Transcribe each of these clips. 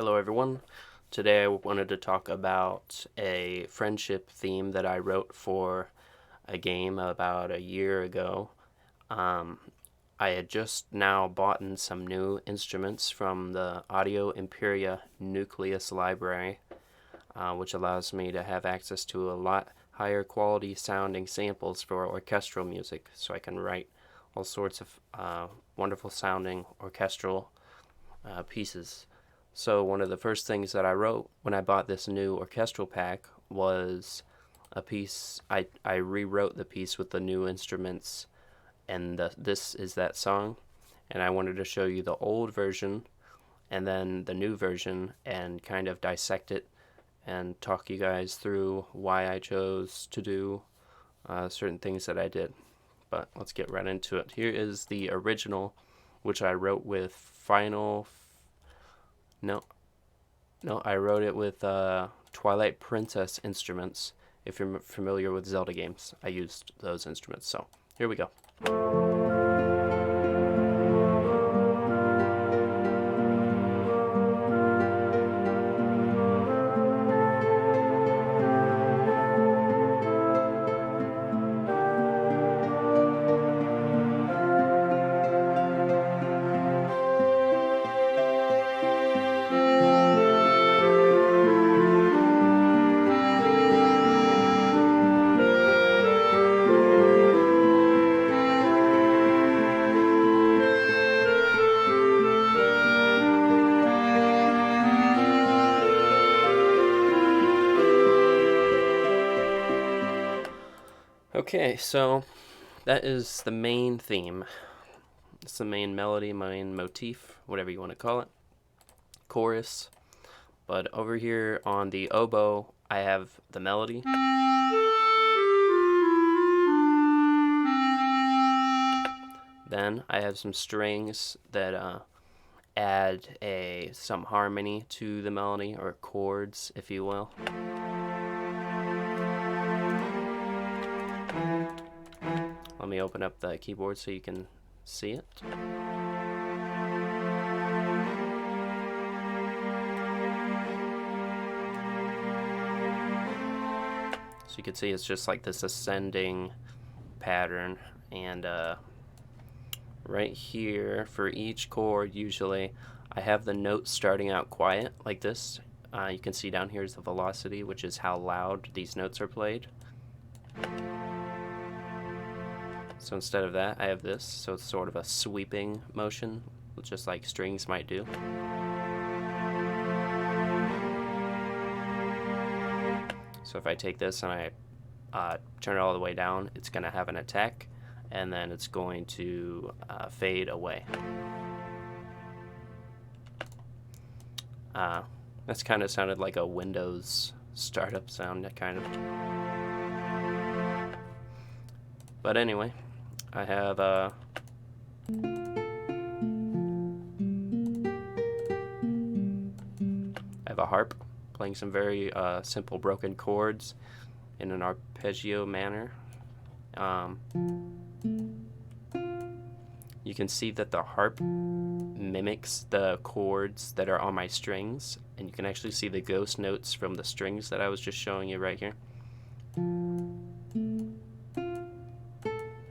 Hello everyone. Today I wanted to talk about a friendship theme that I wrote for a game about a year ago. Um, I had just now bought in some new instruments from the Audio Imperia Nucleus library, which allows me to have access to a lot higher quality sounding samples for orchestral music, so I can write all sorts of wonderful sounding orchestral pieces. So one of the first things that I wrote when I bought this new orchestral pack was a piece. I rewrote the piece with the new instruments, and this is that song. And I wanted to show you the old version and then the new version and kind of dissect it and talk you guys through why I chose to do certain things that I did. But let's get right into it. Here is the original, which I wrote with I wrote it with Twilight Princess instruments. If you're familiar with Zelda games, I used those instruments. So here we go. Okay, so that is the main theme. It's the main melody, main motif, whatever you want to call it. Chorus. But over here on the oboe, I have the melody. Then I have some strings that add some harmony to the melody, or chords, if you will. Let me open up the keyboard so you can see it. So you can see it's just like this ascending pattern, and right here for each chord, usually I have the notes starting out quiet like this. You can see down here is the velocity, which is how loud these notes are played. So instead of that, I have this, so it's sort of a sweeping motion, just like strings might do. So if I take this and I turn it all the way down, it's going to have an attack, and then it's going to fade away. That's kind of sounded like a Windows startup sound, kind of. But anyway, I have a harp playing some very simple broken chords in an arpeggio manner. You can see that the harp mimics the chords that are on my strings, and you can actually see the ghost notes from the strings that I was just showing you right here.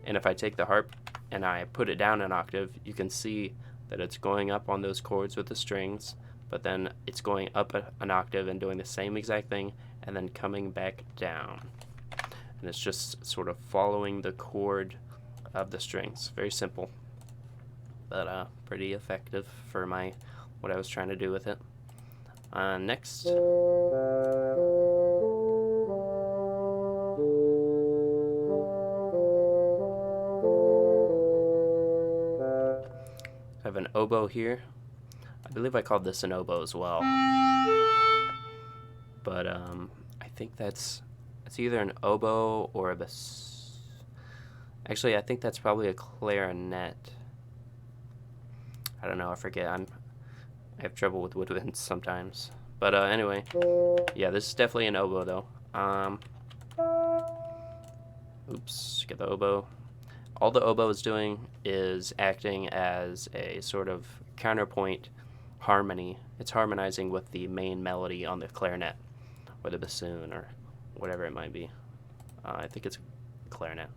And if I take the harp and I put it down an octave, you can see that it's going up on those chords with the strings, but then it's going up an octave and doing the same exact thing, and then coming back down. And it's just sort of following the chord of the strings. Very simple, but pretty effective for what I was trying to do with it. Next. I have an oboe here. I believe I called this an oboe as well. But I think it's either an oboe or a bass. Actually, I think that's probably a clarinet. I don't know, I forget. I have trouble with woodwinds sometimes. But anyway, yeah, this is definitely an oboe though. Oops, get the oboe. All the oboe is doing is acting as a sort of counterpoint harmony. It's harmonizing with the main melody on the clarinet or the bassoon or whatever it might be. I think it's clarinet.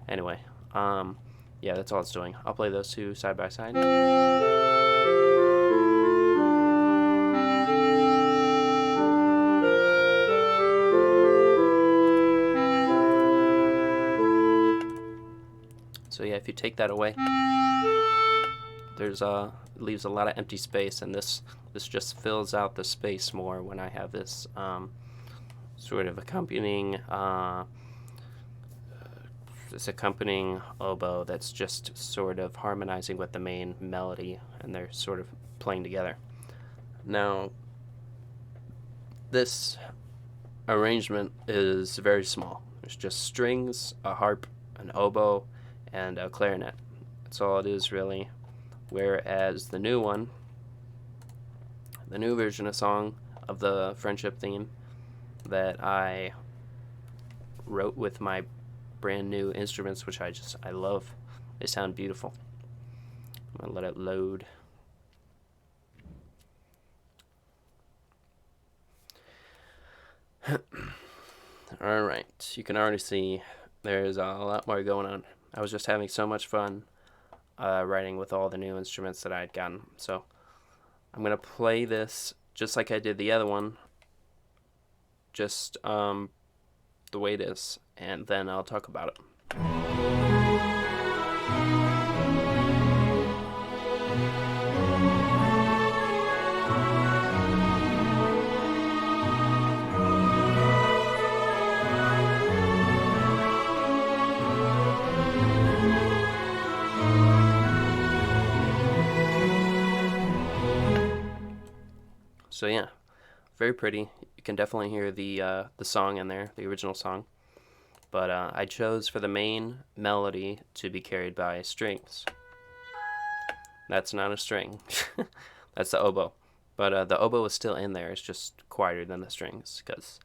Anyway, yeah, that's all it's doing. I'll play those two side by side. So yeah, if you take that away, there's leaves a lot of empty space, and this just fills out the space more when I have this sort of accompanying oboe that's just sort of harmonizing with the main melody, and they're sort of playing together. Now, this arrangement is very small. There's just strings, a harp, an oboe, and a clarinet. That's all it is, really. Whereas the new version of song of the friendship theme that I wrote with my brand new instruments, which I love. They sound beautiful. I'm gonna let it load. Alright, you can already see there's a lot more going on. I was just having so much fun writing with all the new instruments that I had gotten. So I'm going to play this just like I did the other one, just the way it is, and then I'll talk about it. So yeah, very pretty. You can definitely hear the song in there, the original song. But I chose for the main melody to be carried by strings. That's not a string. That's the oboe. But the oboe is still in there. It's just quieter than the strings, because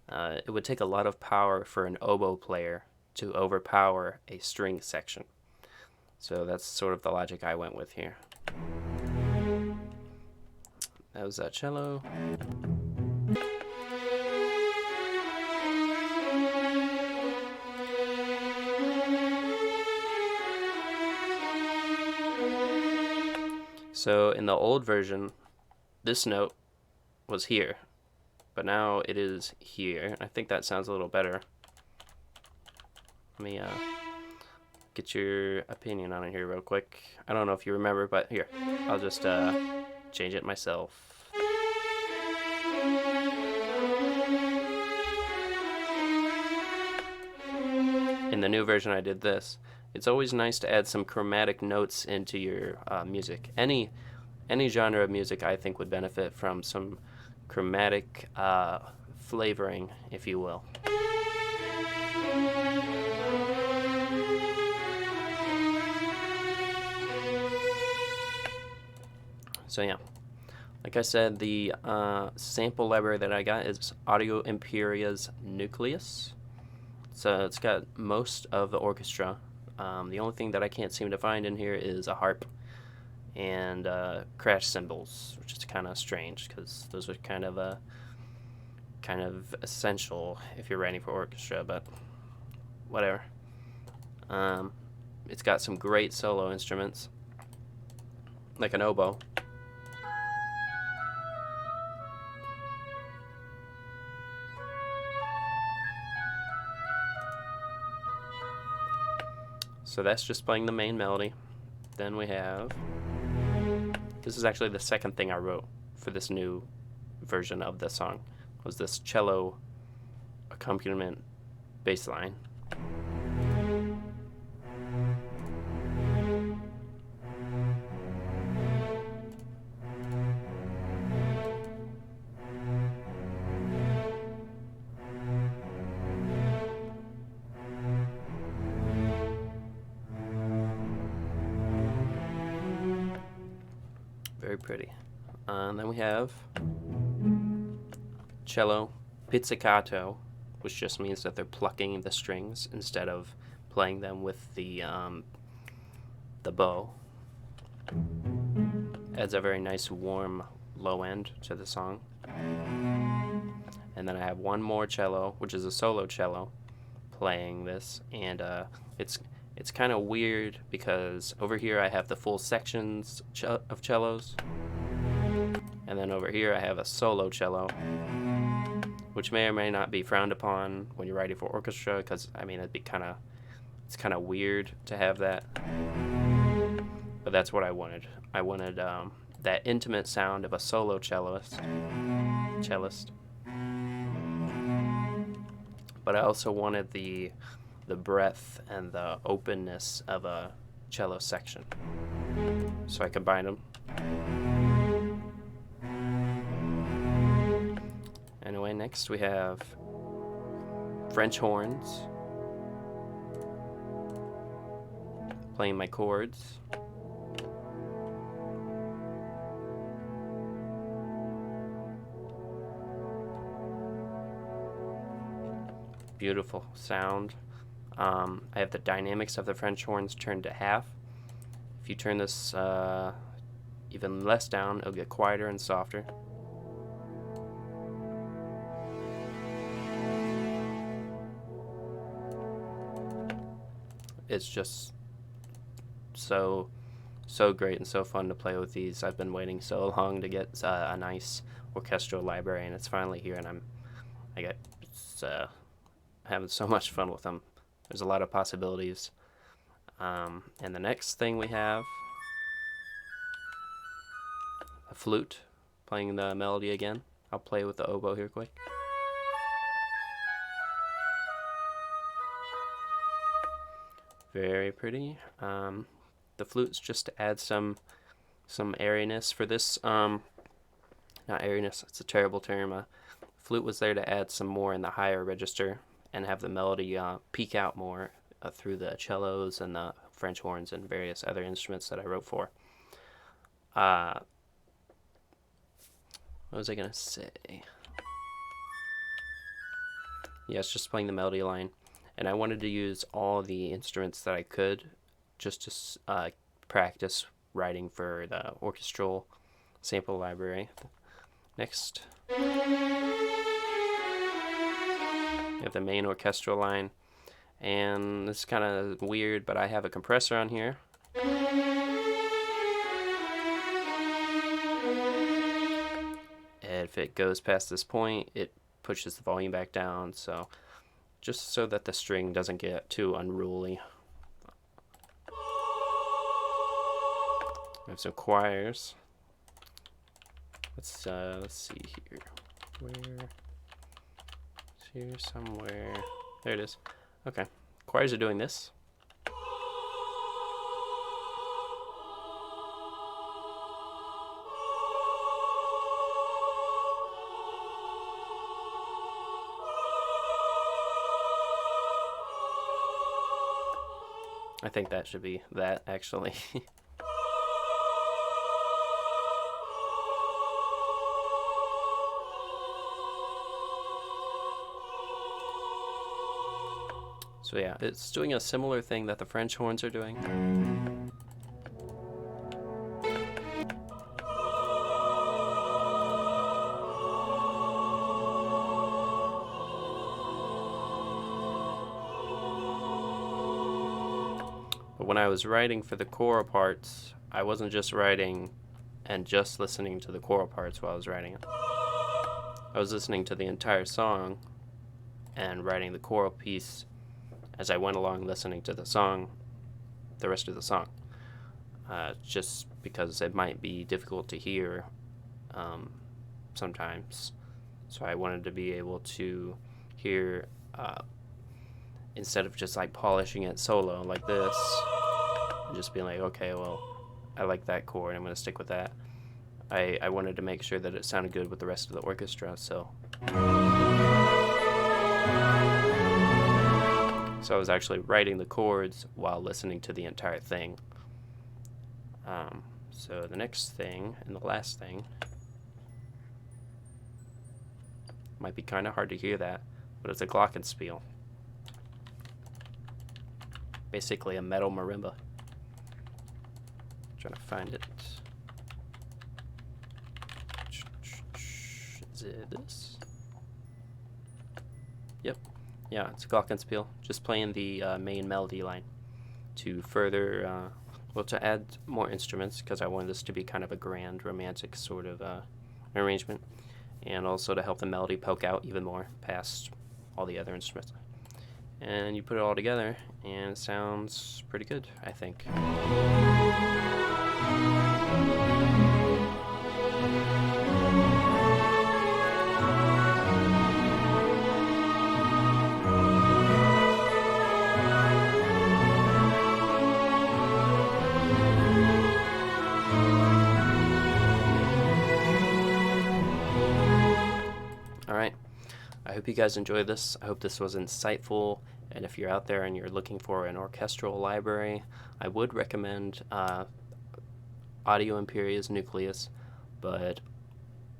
it would take a lot of power for an oboe player to overpower a string section. So that's sort of the logic I went with here. That was that cello. So in the old version, this note was here, but now it is here. I think that sounds a little better. Let me get your opinion on it here real quick. I don't know if you remember, but here, I'll just change it myself. In the new version I did this. It's always nice to add some chromatic notes into your music. Any genre of music I think would benefit from some chromatic flavoring, if you will. So yeah, like I said, the sample library that I got is Audio Imperia's Nucleus. So it's got most of the orchestra. The only thing that I can't seem to find in here is a harp and crash cymbals, which is kind of strange because those are kind of essential if you're writing for orchestra, but whatever. It's got some great solo instruments, like an oboe. So that's just playing the main melody. Then we have, this is actually the second thing I wrote for this new version of the song, was this cello accompaniment bass line. Very pretty. And then we have cello pizzicato, which just means that they're plucking the strings instead of playing them with the bow. Adds a very nice warm low end to the song. And then I have one more cello, which is a solo cello, playing this, and it's kind of weird because over here I have the full sections of cellos, and then over here I have a solo cello, which may or may not be frowned upon when you're writing for orchestra, because I mean it's kind of weird to have that, but that's what I wanted. I wanted that intimate sound of a solo cellist, but I also wanted the breadth and the openness of a cello section. So I combined them. Anyway, next we have French horns, playing my chords. Beautiful sound. I have the dynamics of the French horns turned to half. If you turn this even less down, it'll get quieter and softer. It's just so great and so fun to play with these. I've been waiting so long to get a nice orchestral library, and it's finally here, and having so much fun with them. There's a lot of possibilities. And the next thing we have a flute, playing the melody again. I'll play with the oboe here quick. Very pretty. The flute's just to add some airiness for this. Not airiness, it's a terrible term. Flute was there to add some more in the higher register and have the melody peek out more through the cellos and the French horns and various other instruments that I wrote for. What was I gonna say? Yeah, it's just playing the melody line, and I wanted to use all the instruments that I could just to practice writing for the orchestral sample library. Next, we have the main orchestral line, and this is kind of weird, but I have a compressor on here. If it goes past this point, it pushes the volume back down, so just so that the string doesn't get too unruly. I have some choirs. Let's see here. It's here somewhere. There it is. Okay. Choirs are doing this. I think that should be that, actually. So yeah, it's doing a similar thing that the French horns are doing. But when I was writing for the choral parts, I wasn't just writing and just listening to the choral parts while I was writing it. I was listening to the entire song and writing the choral piece as I went along, listening to the song, the rest of the song. Just because it might be difficult to hear sometimes. So I wanted to be able to hear, instead of just like polishing it solo like this, and just being like, okay, well, I like that chord, I'm going to stick with that. I wanted to make sure that it sounded good with the rest of the orchestra, so I was actually writing the chords while listening to the entire thing. So the next thing, and the last thing, might be kind of hard to hear that, but it's a Glockenspiel. Basically a metal marimba. Trying to find it. Is it this? Yep. Yeah, it's Glockenspiel. Just playing the main melody line to further, well, to add more instruments, because I wanted this to be kind of a grand, romantic sort of arrangement, and also to help the melody poke out even more past all the other instruments. And you put it all together, and it sounds pretty good, I think. Alright, I hope you guys enjoyed this. I hope this was insightful, and if you're out there and you're looking for an orchestral library, I would recommend Audio Imperia's Nucleus, but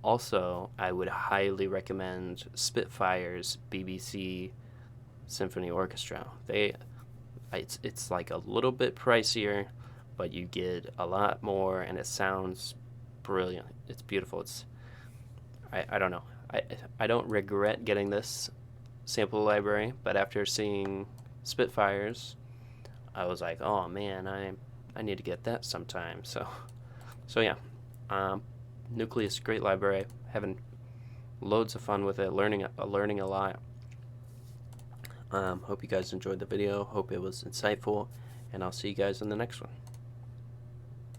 also I would highly recommend Spitfire's BBC Symphony Orchestra. It's like a little bit pricier, but you get a lot more, and it sounds brilliant. It's beautiful. I don't know. I don't regret getting this sample library, but after seeing Spitfires, I was like, oh man, I need to get that sometime. So yeah, Nucleus, great library. Having loads of fun with it, learning a lot. Hope you guys enjoyed the video. Hope it was insightful, and I'll see you guys in the next one.